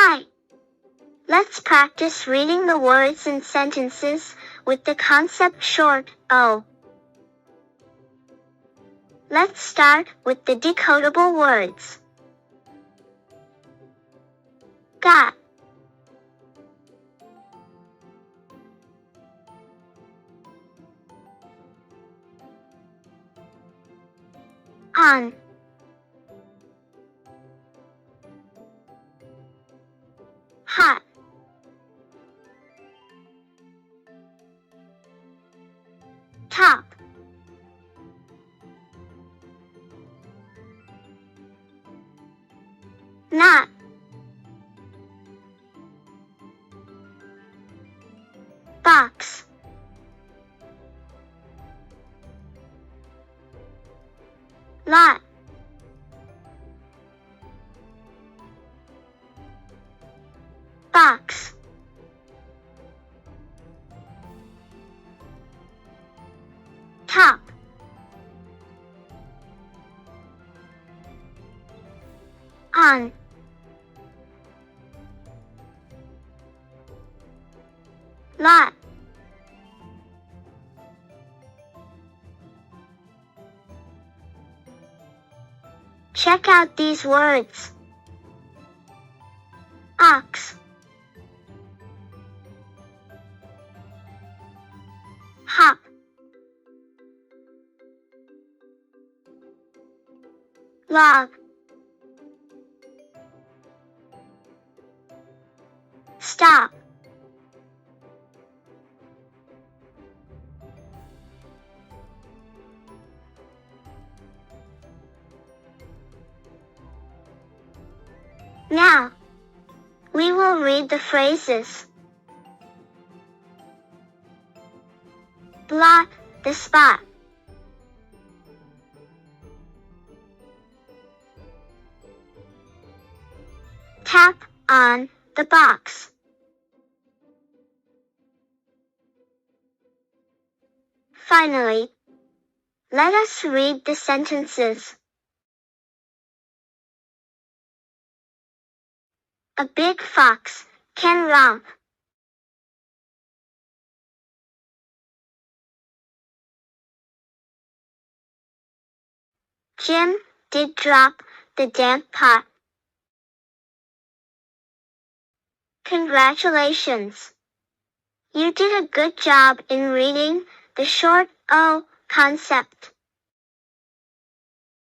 Hi! Let's practice reading the words and sentences with the concept short O. Let's start with the decodable words. Got, on, hot, top, not, box, lot, box, top, on, lot, check out these words. Ox, hop, log, stop, now, we will read the phrases. Blot the spot. Tap on the box. Finally, let us read the sentences. A big fox can romp. Jim did drop the damp pot. Congratulations! You did a good job in reading the short O concept.